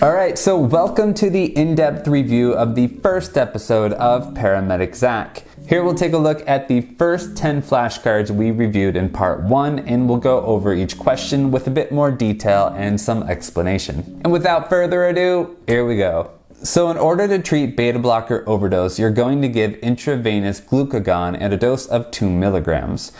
Alright, so welcome to the in-depth review of the first episode of Paramedic Zach. Here we'll take a look at the first 10 flashcards we reviewed in part 1, and we'll go over each question with a bit more detail and some explanation. And without further ado, here we go. So in order to treat beta blocker overdose, you're going to give intravenous glucagon at a dose of 2 milligrams.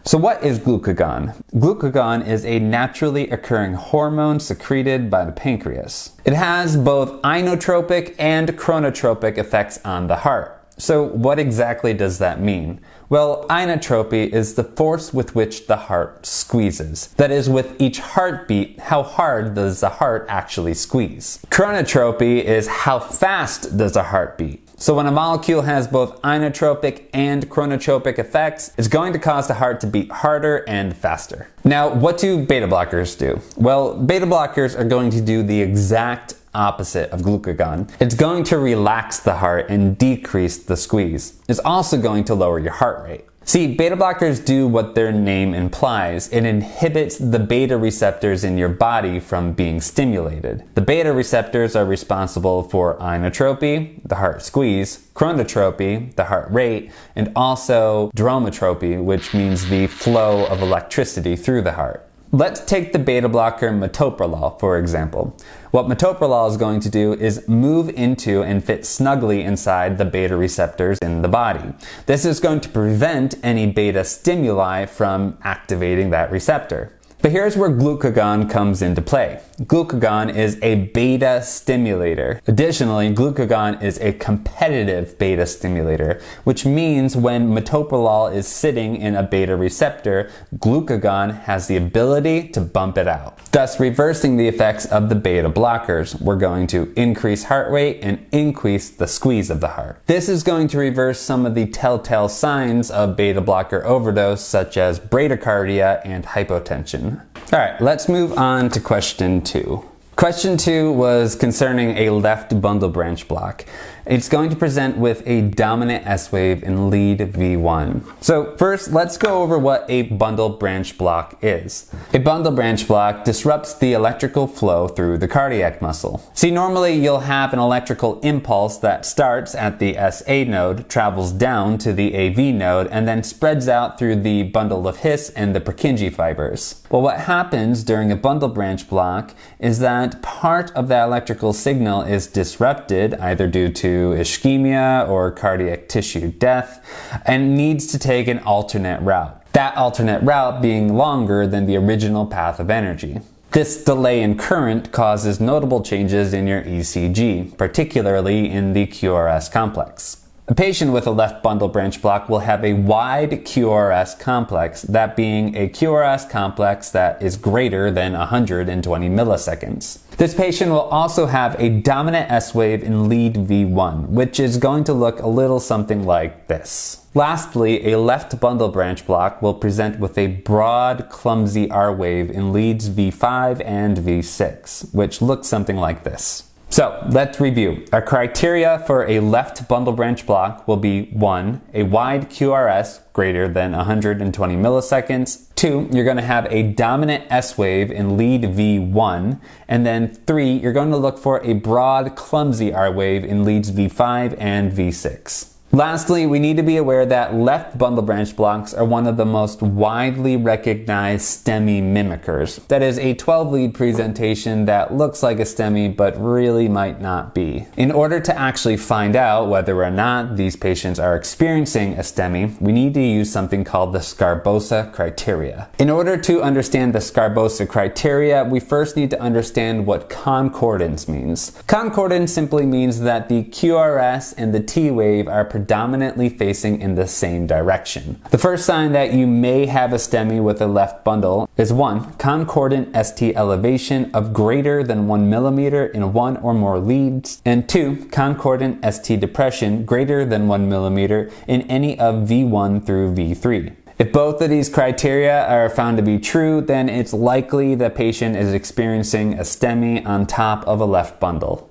So what is glucagon? Glucagon is a naturally occurring hormone secreted by the pancreas. It has both inotropic and chronotropic effects on the heart. So what exactly does that mean? Well, inotropy is the force with which the heart squeezes. That is, with each heartbeat, how hard does the heart actually squeeze? Chronotropy is how fast does a heart beat. So when a molecule has both inotropic and chronotropic effects, it's going to cause the heart to beat harder and faster. Now, what do beta blockers do? Well, beta blockers are going to do the exact opposite of glucagon. It's going to relax the heart and decrease the squeeze. It's also going to lower your heart rate. See, beta blockers do what their name implies. It inhibits the beta receptors in your body from being stimulated. The beta receptors are responsible for inotropy, the heart squeeze, chronotropy, the heart rate, and also dromotropy, which means the flow of electricity through the heart. Let's take the beta blocker metoprolol, for example. What metoprolol is going to do is move into and fit snugly inside the beta receptors in the body. This is going to prevent any beta stimuli from activating that receptor. But here's where glucagon comes into play. Glucagon is a beta stimulator. Additionally, glucagon is a competitive beta stimulator, which means when metoprolol is sitting in a beta receptor, glucagon has the ability to bump it out, thus reversing the effects of the beta blockers. We're going to increase heart rate and increase the squeeze of the heart. This is going to reverse some of the telltale signs of beta blocker overdose, such as bradycardia and hypotension. Alright, let's move on to question 2. Question 2 was concerning a left bundle branch block. It's going to present with a dominant S wave in lead V1. So first, let's go over what a bundle branch block is. A bundle branch block disrupts the electrical flow through the cardiac muscle. See, normally you'll have an electrical impulse that starts at the SA node, travels down to the AV node, and then spreads out through the bundle of His and the Purkinje fibers. Well, what happens during a bundle branch block is that part of the electrical signal is disrupted, either due to ischemia or cardiac tissue death, and needs to take an alternate route. That alternate route being longer than the original path of energy. This delay in current causes notable changes in your ECG, particularly in the QRS complex. A patient with a left bundle branch block will have a wide QRS complex, that being a QRS complex that is greater than 120 milliseconds. This patient will also have a dominant S wave in lead V1, which is going to look a little something like this. Lastly, a left bundle branch block will present with a broad, clumsy R wave in leads V5 and V6, which looks something like this. So let's review. Our criteria for a left bundle branch block will be 1. A wide QRS greater than 120 milliseconds. 2. You're going to have a dominant S wave in lead V1. And then 3. You're going to look for a broad, clumsy R wave in leads V5 and V6. Lastly, we need to be aware that left bundle branch blocks are one of the most widely recognized STEMI mimickers. That is a 12-lead presentation that looks like a STEMI but really might not be. In order to actually find out whether or not these patients are experiencing a STEMI, we need to use something called the Sgarbossa criteria. In order to understand the Sgarbossa criteria, we first need to understand what concordance means. Concordance simply means that the QRS and the T wave are predominantly facing in the same direction. The first sign that you may have a STEMI with a left bundle is 1. Concordant ST elevation of greater than 1 millimeter in 1 or more leads, and 2. Concordant ST depression greater than 1 millimeter in any of V1 through V3. If both of these criteria are found to be true, then it's likely the patient is experiencing a STEMI on top of a left bundle.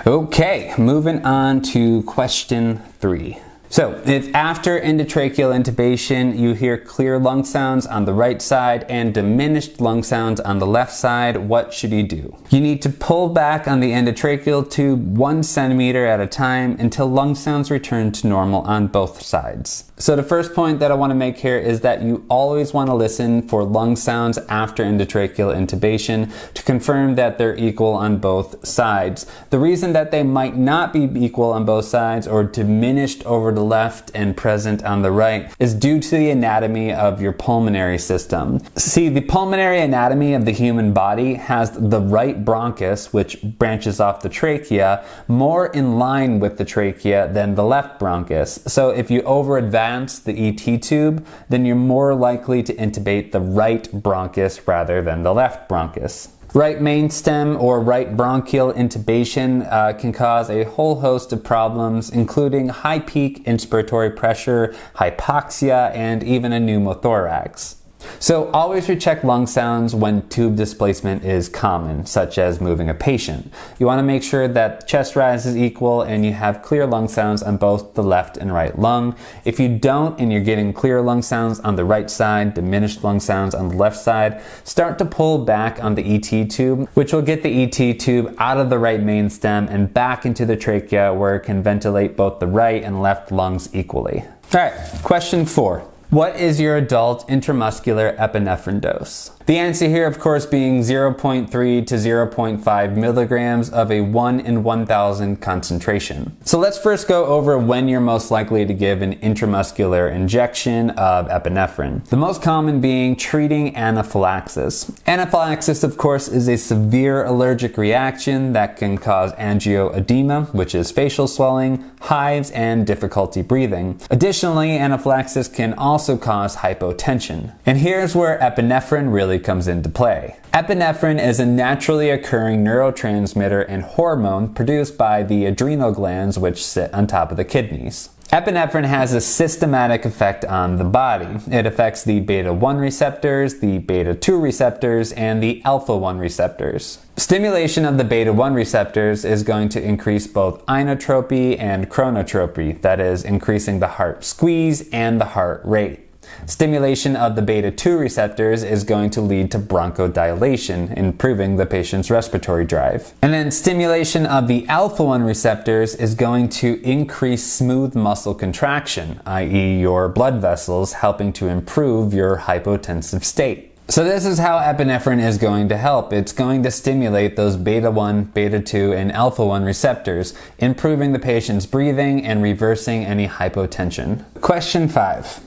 Okay, moving on to question 3. So if after endotracheal intubation you hear clear lung sounds on the right side and diminished lung sounds on the left side, what should you do? You need to pull back on the endotracheal tube 1 centimeter at a time until lung sounds return to normal on both sides. So the first point that I want to make here is that you always want to listen for lung sounds after endotracheal intubation to confirm that they're equal on both sides. The reason that they might not be equal on both sides or diminished over the left and present on the right is due to the anatomy of your pulmonary system. See, the pulmonary anatomy of the human body has the right bronchus, which branches off the trachea, more in line with the trachea than the left bronchus. So if you over advance the ET tube, then you're more likely to intubate the right bronchus rather than the left bronchus. Right main stem or right bronchial intubation can cause a whole host of problems, including high peak inspiratory pressure, hypoxia, and even a pneumothorax. So always recheck lung sounds when tube displacement is common, such as moving a patient. You want to make sure that chest rise is equal and you have clear lung sounds on both the left and right lung. If you don't and you're getting clear lung sounds on the right side, diminished lung sounds on the left side, start to pull back on the ET tube, which will get the ET tube out of the right main stem and back into the trachea where it can ventilate both the right and left lungs equally. All right, question 4. What is your adult intramuscular epinephrine dose? The answer here, of course, being 0.3 to 0.5 milligrams of a 1 in 1,000 concentration. So let's first go over when you're most likely to give an intramuscular injection of epinephrine. The most common being treating anaphylaxis. Anaphylaxis, of course, is a severe allergic reaction that can cause angioedema, which is facial swelling, hives, and difficulty breathing. Additionally, anaphylaxis can also cause hypotension. And here's where epinephrine really comes into play. Epinephrine is a naturally occurring neurotransmitter and hormone produced by the adrenal glands, which sit on top of the kidneys. Epinephrine has a systematic effect on the body. It affects the beta-1 receptors, the beta-2 receptors, and the alpha-1 receptors. Stimulation of the beta-1 receptors is going to increase both inotropy and chronotropy, that is, increasing the heart squeeze and the heart rate. Stimulation of the beta-2 receptors is going to lead to bronchodilation, improving the patient's respiratory drive. And then stimulation of the alpha-1 receptors is going to increase smooth muscle contraction, i.e. your blood vessels, helping to improve your hypotensive state. So this is how epinephrine is going to help. It's going to stimulate those beta-1, beta-2, and alpha-1 receptors, improving the patient's breathing and reversing any hypotension. Question 5.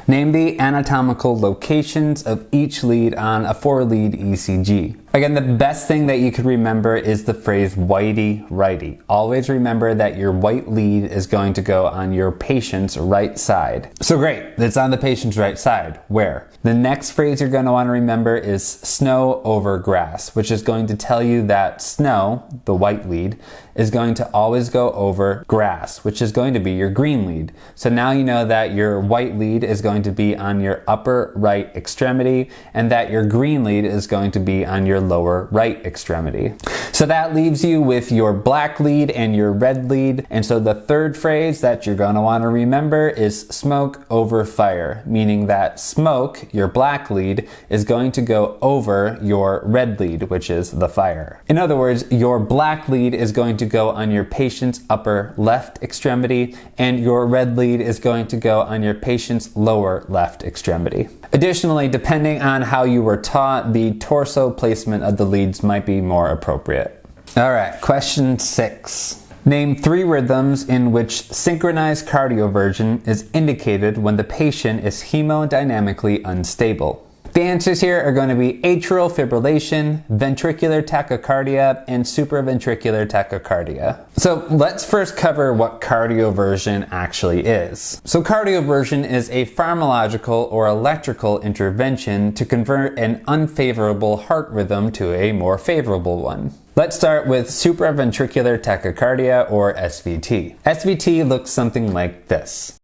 Name the anatomical locations of each lead on a 4-lead ECG. Again, the best thing that you could remember is the phrase whitey-righty. Always remember that your white lead is going to go on your patient's right side. So great, it's on the patient's right side. Where? The next phrase you're going to want to remember is snow over grass, which is going to tell you that snow, the white lead, is going to always go over grass, which is going to be your green lead. So now you know that your white lead is going to be on your upper right extremity and that your green lead is going to be on your lower right extremity. So that leaves you with your black lead and your red lead. And so the third phrase that you're going to want to remember is smoke over fire, meaning that smoke, your black lead, is going to go over your red lead, which is the fire. In other words, your black lead is going to go on your patient's upper left extremity and your red lead is going to go on your patient's lower left extremity. Additionally, depending on how you were taught, the torso placement of the leads might be more appropriate. All right, question 6. Name 3 rhythms in which synchronized cardioversion is indicated when the patient is hemodynamically unstable. The answers here are going to be atrial fibrillation, ventricular tachycardia, and supraventricular tachycardia. So let's first cover what cardioversion actually is. So cardioversion is a pharmacological or electrical intervention to convert an unfavorable heart rhythm to a more favorable one. Let's start with supraventricular tachycardia, or SVT. SVT looks something like this.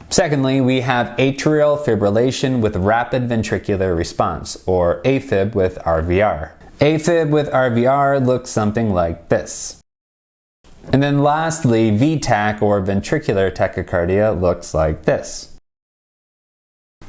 Secondly, we have atrial fibrillation with rapid ventricular response, or AFib with RVR. AFib with RVR looks something like this. And then lastly, VTach or ventricular tachycardia looks like this.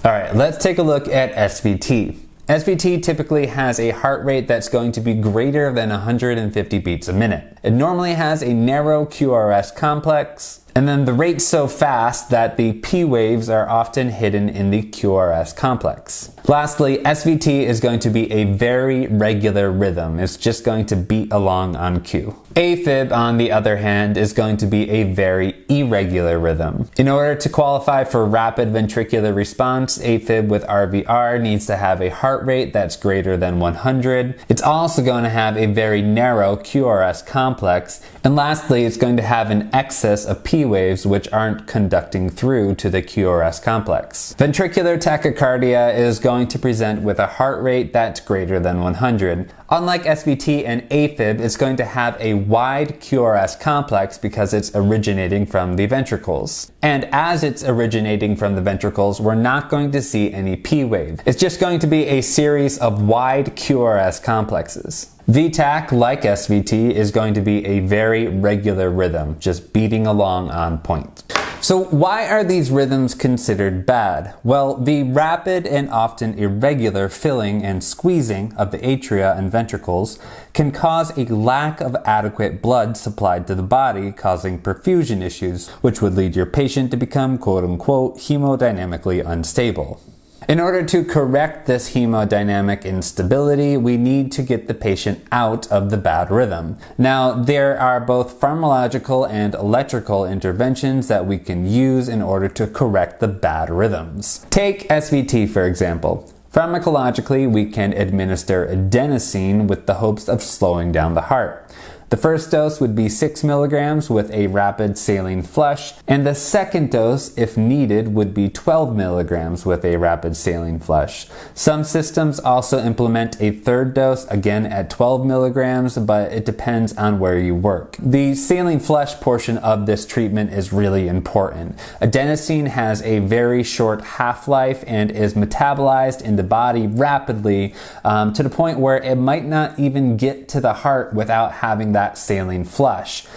All right, let's take a look at SVT. SVT typically has a heart rate that's going to be greater than 150 beats a minute. It normally has a narrow QRS complex, and then the rate's so fast that the P waves are often hidden in the QRS complex. Lastly, SVT is going to be a very regular rhythm. It's just going to beat along on cue. AFib, on the other hand, is going to be a very irregular rhythm. In order to qualify for rapid ventricular response, AFib with RVR needs to have a heart rate that's greater than 100. It's also going to have a very narrow QRS complex. And lastly, it's going to have an excess of P waves which aren't conducting through to the QRS complex. Ventricular tachycardia is going to present with a heart rate that's greater than 100. Unlike SVT and AFib, it's going to have a wide QRS complex because it's originating from the ventricles. And as it's originating from the ventricles, we're not going to see any P wave. It's just going to be a series of wide QRS complexes. VTach, like SVT, is going to be a very regular rhythm, just beating along on point. So why are these rhythms considered bad? Well, the rapid and often irregular filling and squeezing of the atria and ventricles can cause a lack of adequate blood supplied to the body, causing perfusion issues, which would lead your patient to become quote-unquote hemodynamically unstable. In order to correct this hemodynamic instability, we need to get the patient out of the bad rhythm. Now, there are both pharmacological and electrical interventions that we can use in order to correct the bad rhythms. Take SVT, for example. Pharmacologically, we can administer adenosine with the hopes of slowing down the heart. The first dose would be 6 milligrams with a rapid saline flush, and the second dose, if needed, would be 12 milligrams with a rapid saline flush. Some systems also implement a third dose, again at 12 milligrams, but it depends on where you work. The saline flush portion of this treatment is really important. Adenosine has a very short half-life and is metabolized in the body rapidly to the point where it might not even get to the heart without having that saline flush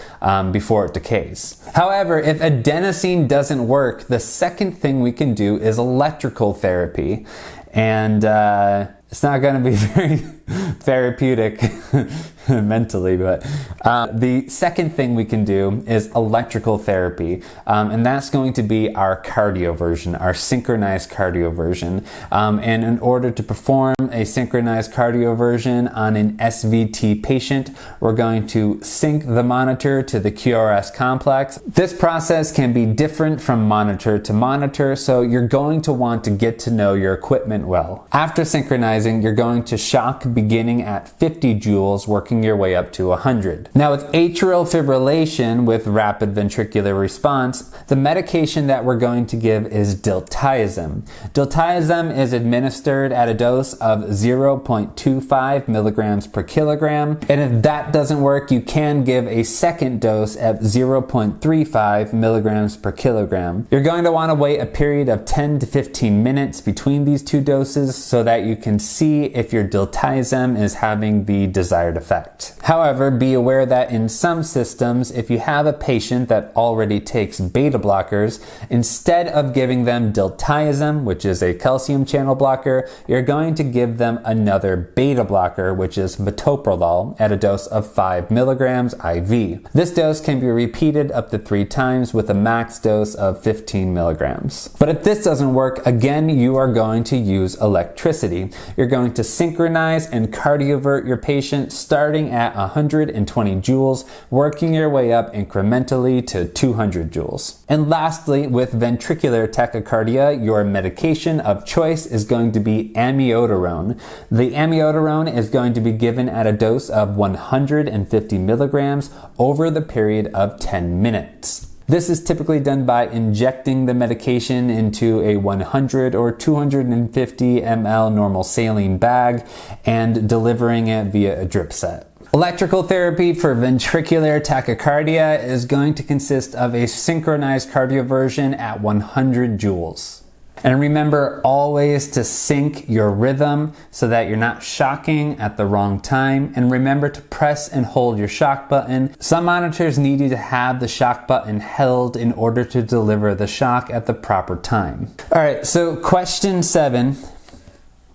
before it decays. However, if adenosine doesn't work, the second thing we can do is electrical therapy. And it's not going to be very therapeutic mentally, but the second thing we can do is electrical therapy, and that's going to be our cardioversion, our synchronized cardioversion. And in order to perform a synchronized cardioversion on an SVT patient, we're going to sync the monitor to the QRS complex. This process can be different from monitor to monitor, so you're going to want to get to know your equipment well. After synchronizing, you're going to shock beginning at 50 joules, working your way up to 100. Now, with atrial fibrillation with rapid ventricular response, the medication that we're going to give is diltiazem. Diltiazem is administered at a dose of 0.25 milligrams per kilogram, and if that doesn't work, you can give a second dose at 0.35 milligrams per kilogram. You're going to want to wait a period of 10 to 15 minutes between these two doses so that you can see if your diltiazem is having the desired effect. However, be aware that in some systems, if you have a patient that already takes beta blockers, instead of giving them diltiazem, which is a calcium channel blocker, you're going to give them another beta blocker, which is metoprolol, at a dose of 5 milligrams IV. This dose can be repeated up to 3 times with a max dose of 15 milligrams. But if this doesn't work, again, you are going to use electricity. You're going to synchronize and cardiovert your patient starting at 120 joules, working your way up incrementally to 200 joules. And lastly, with ventricular tachycardia, your medication of choice is going to be amiodarone. The amiodarone is going to be given at a dose of 150 milligrams over the period of 10 minutes. This is typically done by injecting the medication into a 100 or 250 ml normal saline bag and delivering it via a drip set. Electrical therapy for ventricular tachycardia is going to consist of a synchronized cardioversion at 100 joules. And remember always to sync your rhythm so that you're not shocking at the wrong time. And remember to press and hold your shock button. Some monitors need you to have the shock button held in order to deliver the shock at the proper time. All right, so question 7.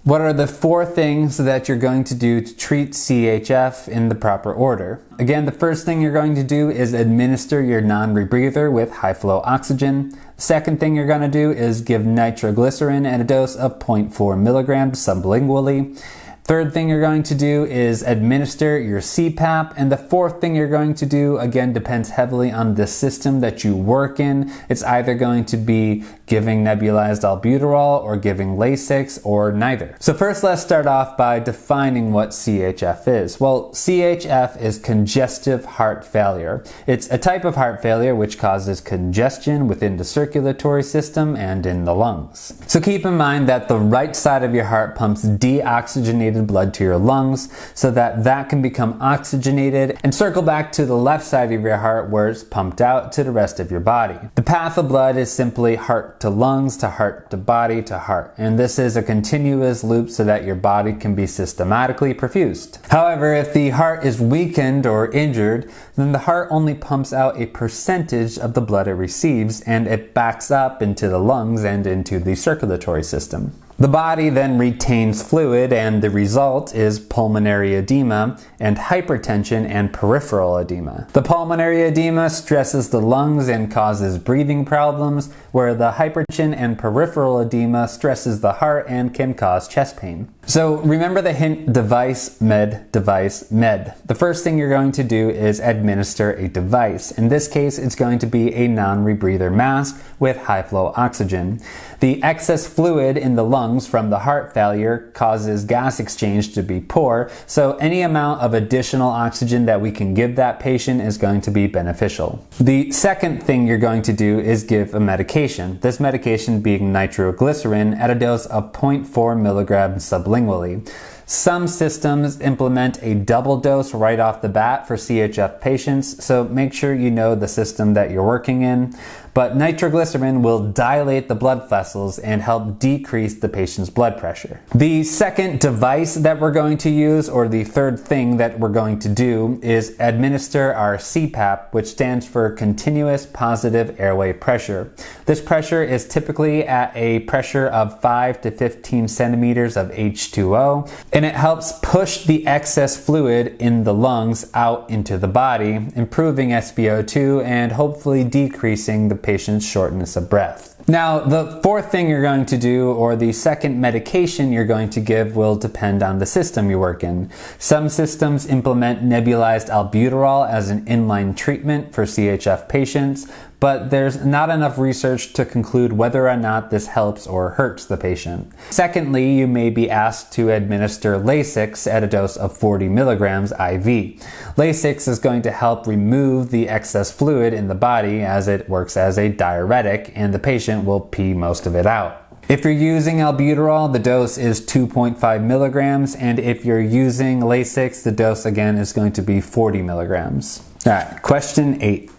What are the 4 things that you're going to do to treat CHF in the proper order? Again, the first thing you're going to do is administer your non-rebreather with high flow oxygen. The second thing you're going to do is give nitroglycerin at a dose of 0.4 milligrams sublingually. Third thing you're going to do is administer your CPAP. And the fourth thing you're going to do, again, depends heavily on the system that you work in. It's either going to be giving nebulized albuterol or giving Lasix or neither. So first, let's start off by defining what CHF is. Well, CHF is congestive heart failure. It's a type of heart failure which causes congestion within the circulatory system and in the lungs. So keep in mind that the right side of your heart pumps deoxygenated blood to your lungs so that that can become oxygenated and circle back to the left side of your heart where it's pumped out to the rest of your body. The path of blood is simply heart to lungs to heart to body to heart, and this is a continuous loop so that your body can be systematically perfused. However, if the heart is weakened or injured, then the heart only pumps out a percentage of the blood it receives, and it backs up into the lungs and into the circulatory system. The body then retains fluid, and the result is pulmonary edema and hypertension and peripheral edema. The pulmonary edema stresses the lungs and causes breathing problems, where the hypertension and peripheral edema stresses the heart and can cause chest pain. So remember the hint: device, med, device, med. The first thing you're going to do is administer a device. In this case, it's going to be a non-rebreather mask with high flow oxygen. The excess fluid in the lungs from the heart failure causes gas exchange to be poor, so any amount of additional oxygen that we can give that patient is going to be beneficial. The second thing you're going to do is give a medication. This medication being nitroglycerin at a dose of 0.4 milligrams sublingually. Some systems implement a double dose right off the bat for CHF patients, so make sure you know the system that you're working in. But nitroglycerin will dilate the blood vessels and help decrease the patient's blood pressure. The second device that we're going to use, or the third thing that we're going to do, is administer our CPAP, which stands for continuous positive airway pressure. This pressure is typically at a pressure of 5 to 15 centimeters of H2O, and it helps push the excess fluid in the lungs out into the body, improving SpO2 and hopefully decreasing the patient's shortness of breath. Now, the fourth thing you're going to do, or the second medication you're going to give, will depend on the system you work in. Some systems implement nebulized albuterol as an inline treatment for CHF patients, but there's not enough research to conclude whether or not this helps or hurts the patient. Secondly, you may be asked to administer Lasix at a dose of 40 milligrams IV. Lasix is going to help remove the excess fluid in the body as it works as a diuretic, and the patient will pee most of it out. If you're using albuterol, the dose is 2.5 milligrams, and if you're using Lasix, the dose again is going to be 40 milligrams. All right, question 8.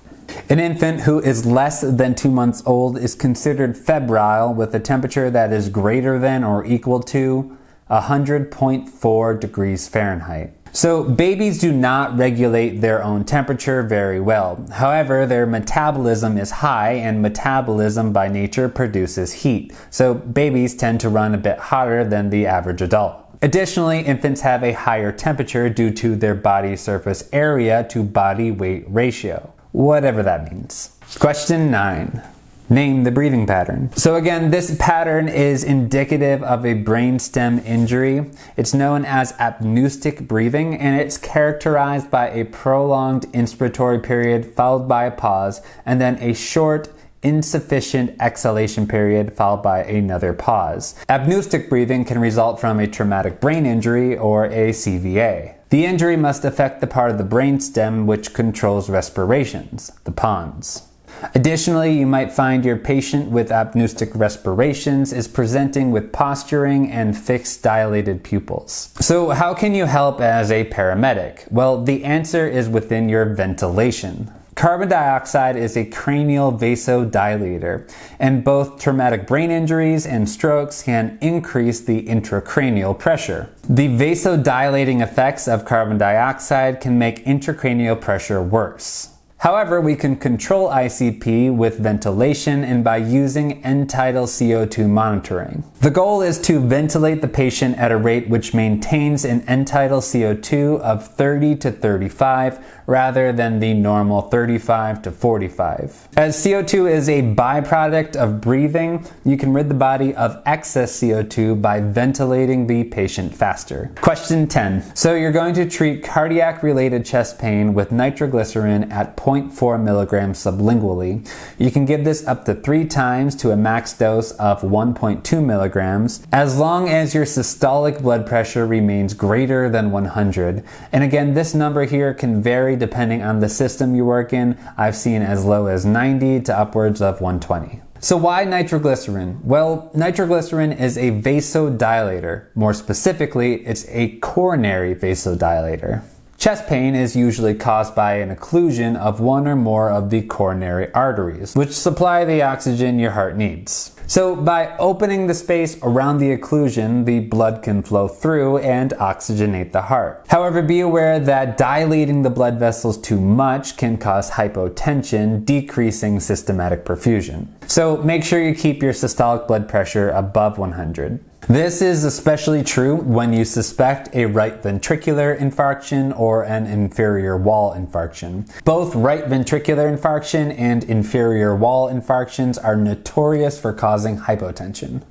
An infant who is less than 2 months old is considered febrile with a temperature that is greater than or equal to 100.4 degrees Fahrenheit. So babies do not regulate their own temperature very well. However, their metabolism is high, and metabolism by nature produces heat. So babies tend to run a bit hotter than the average adult. Additionally, infants have a higher temperature due to their body surface area to body weight ratio, whatever that means. Question 9. Name the breathing pattern. So again, this pattern is indicative of a brainstem injury. It's known as apneustic breathing, and it's characterized by a prolonged inspiratory period followed by a pause, and then a short, insufficient exhalation period followed by another pause. Apneustic breathing can result from a traumatic brain injury or a CVA. The injury must affect the part of the brainstem which controls respirations, the pons. Additionally, you might find your patient with apneustic respirations is presenting with posturing and fixed dilated pupils. So how can you help as a paramedic? Well, the answer is within your ventilation. Carbon dioxide is a cranial vasodilator, and both traumatic brain injuries and strokes can increase the intracranial pressure. The vasodilating effects of carbon dioxide can make intracranial pressure worse. However, we can control ICP with ventilation and by using end-tidal CO2 monitoring. The goal is to ventilate the patient at a rate which maintains an end-tidal CO2 of 30 to 35 rather than the normal 35 to 45. As CO2 is a byproduct of breathing, you can rid the body of excess CO2 by ventilating the patient faster. Question 10. So you're going to treat cardiac-related chest pain with nitroglycerin at 0.4 milligrams sublingually. You can give this up to 3 times to a max dose of 1.2 milligrams, as long as your systolic blood pressure remains greater than 100. And again, this number here can vary depending on the system you work in. I've seen as low as 90 to upwards of 120. So why nitroglycerin? Well, nitroglycerin is a vasodilator. More specifically, it's a coronary vasodilator. Chest pain is usually caused by an occlusion of one or more of the coronary arteries, which supply the oxygen your heart needs. So by opening the space around the occlusion, the blood can flow through and oxygenate the heart. However, be aware that dilating the blood vessels too much can cause hypotension, decreasing systematic perfusion. So make sure you keep your systolic blood pressure above 100. This is especially true when you suspect a right ventricular infarction or an inferior wall infarction. Both right ventricular infarction and inferior wall infarctions are notorious for causing hypotension.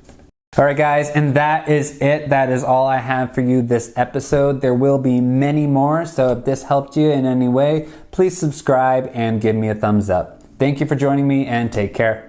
Alright guys, and that is it. That is all I have for you this episode. There will be many more, so if this helped you in any way, please subscribe and give me a thumbs up. Thank you for joining me and take care.